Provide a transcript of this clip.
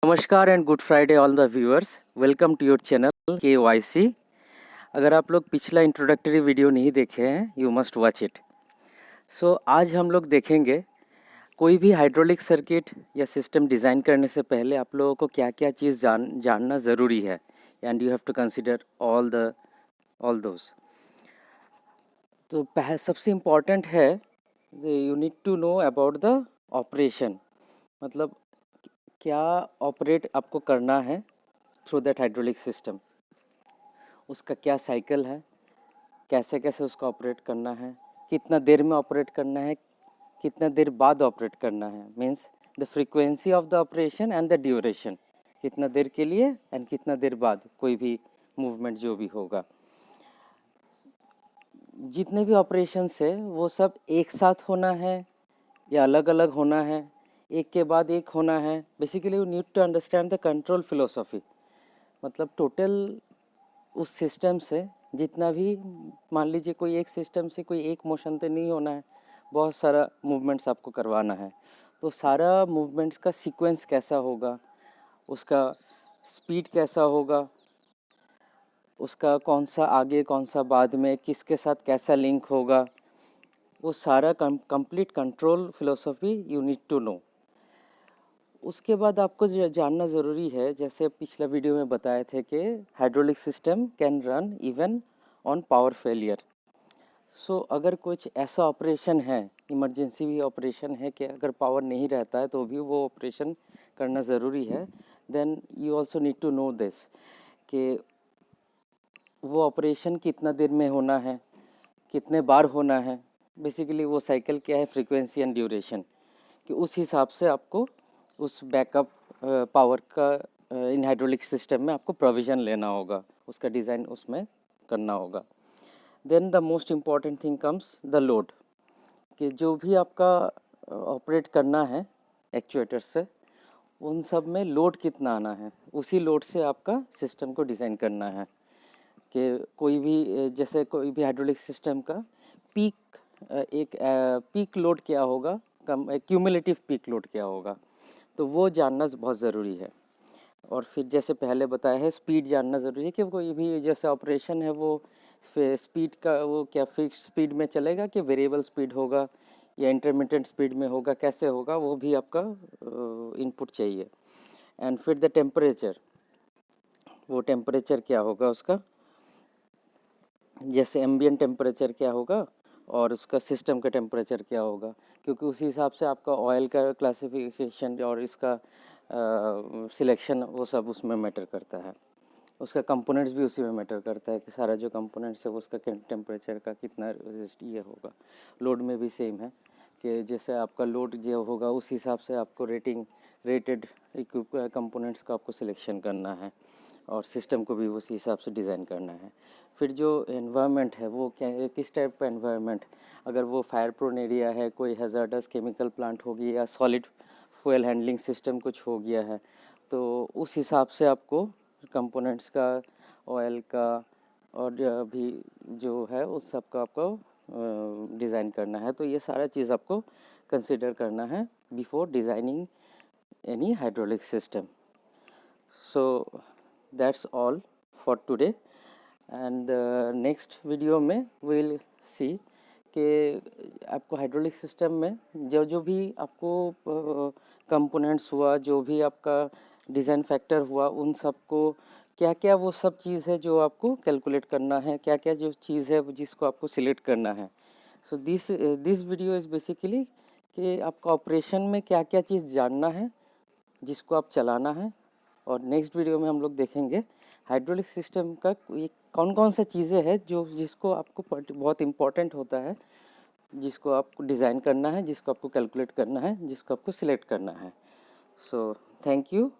नमस्कार and good Friday all the viewers. Welcome to your channel KYC। अगर आप लोग पिछला इंट्रोडक्टरी वीडियो नहीं देखे हैं, यू मस्ट वॉच इट। सो आज हम लोग देखेंगे कोई भी हाइड्रोलिक सर्किट या सिस्टम डिज़ाइन करने से पहले आप लोगों को क्या क्या चीज़ जानना ज़रूरी है, and you have to consider all those. तो सबसे इम्पॉर्टेंट है you need to know about the operation, मतलब क्या ऑपरेट आपको करना है थ्रू दैट हाइड्रोलिक सिस्टम, उसका क्या साइकिल है, कैसे कैसे उसको ऑपरेट करना है, कितना देर में ऑपरेट करना है, कितना देर बाद ऑपरेट करना है, means the frequency of the operation and the duration, कितना देर के लिए एंड कितना देर बाद कोई भी मूवमेंट जो भी होगा। जितने भी ऑपरेशंस है वो सब एक साथ होना है या अलग अलग होना है, एक के बाद एक होना है। Basically you need to understand the control philosophy, मतलब टोटल उस सिस्टम से जितना भी, मान लीजिए कोई एक सिस्टम से कोई एक मोशन तो नहीं होना है, बहुत सारा मूवमेंट्स आपको करवाना है। तो सारा मूवमेंट्स का सीक्वेंस कैसा होगा, उसका स्पीड कैसा होगा, उसका कौन सा आगे कौन सा बाद में, किसके साथ कैसा लिंक होगा, वो सारा complete control philosophy you need to know. उसके बाद आपको जानना ज़रूरी है, जैसे पिछला वीडियो में बताए थे कि hydraulic system can run even on power failure. So अगर कुछ ऐसा ऑपरेशन है, इमरजेंसी भी ऑपरेशन है कि अगर पावर नहीं रहता है तो भी वो ऑपरेशन करना ज़रूरी है, then you also need to know this कि वो ऑपरेशन कितना देर में होना है, कितने बार होना है। बेसिकली वो साइकिल क्या है, फ्रीक्वेंसी एंड ड्यूरेशन, कि उस हिसाब से आपको उस बैकअप पावर का इन हाइड्रोलिक सिस्टम में आपको प्रोविज़न लेना होगा, उसका डिज़ाइन उसमें करना होगा। Then the most important thing comes the load, कि जो भी आपका ऑपरेट करना है एक्चुएटर से, उन सब में लोड कितना आना है, उसी लोड से आपका सिस्टम को डिज़ाइन करना है। कि कोई भी जैसे कोई भी हाइड्रोलिक सिस्टम का एक पीक लोड क्या होगा, क्यूमुलेटिव पीक लोड क्या होगा, तो वो जानना बहुत ज़रूरी है। और फिर जैसे पहले बताया है, स्पीड जानना ज़रूरी है कि कोई भी जैसे ऑपरेशन है वो स्पीड का वो क्या फिक्स्ड स्पीड में चलेगा कि वेरिएबल स्पीड होगा या इंटरमिटेंट स्पीड में होगा, कैसे होगा, वो भी आपका इनपुट चाहिए। एंड फिर द टेम्परेचर, वो टेम्परेचर क्या होगा उसका, जैसे एम्बिएंट टेम्परेचर क्या होगा और उसका सिस्टम का टेम्परेचर क्या होगा, क्योंकि उसी हिसाब से आपका ऑयल का क्लासिफिकेशन और इसका सिलेक्शन वो सब उसमें मैटर करता है। उसका कंपोनेंट्स भी उसी में मैटर करता है कि सारा जो कंपोनेंट्स है वो उसका टेम्परेचर का कितना ये होगा। लोड में भी सेम है कि जैसे आपका लोड जो होगा उस हिसाब से आपको रेटेड कंपोनेंट्स का आपको सिलेक्शन करना है और सिस्टम को भी उसी हिसाब से डिज़ाइन करना है। फिर जो एनवायरनमेंट है वो क्या, किस टाइप का एनवायरनमेंट, अगर वो फायर प्रोन एरिया है, कोई हैज़ार्डस केमिकल प्लांट होगी या सॉलिड फ्यूल हैंडलिंग सिस्टम कुछ हो गया है, तो उस हिसाब से आपको कंपोनेंट्स का, ऑयल का और भी जो है उस सब का आपको डिज़ाइन करना है। तो ये सारा चीज़ आपको कंसिडर करना है before designing any hydraulic system. So that's all for today, and next video में विल सी कि आपको हाइड्रोलिक सिस्टम में जो जो भी आपको कंपोनेंट्स हुआ, जो भी आपका डिज़ाइन फैक्टर हुआ, उन सब को क्या क्या वो सब चीज़ है जो आपको कैलकुलेट करना है, क्या क्या जो चीज़ है जिसको आपको सिलेक्ट करना है। So this video is basically कि आपका ऑपरेशन में क्या क्या चीज़ जानना है जिसको आप चलाना है। और नेक्स्ट वीडियो में हम लोग देखेंगे हाइड्रोलिक सिस्टम का कौन कौन सा चीज़ें हैं जो जिसको आपको बहुत इम्पोर्टेंट होता है, जिसको आपको डिज़ाइन करना है, जिसको आपको कैलकुलेट करना है, जिसको आपको सिलेक्ट करना है। So thank you.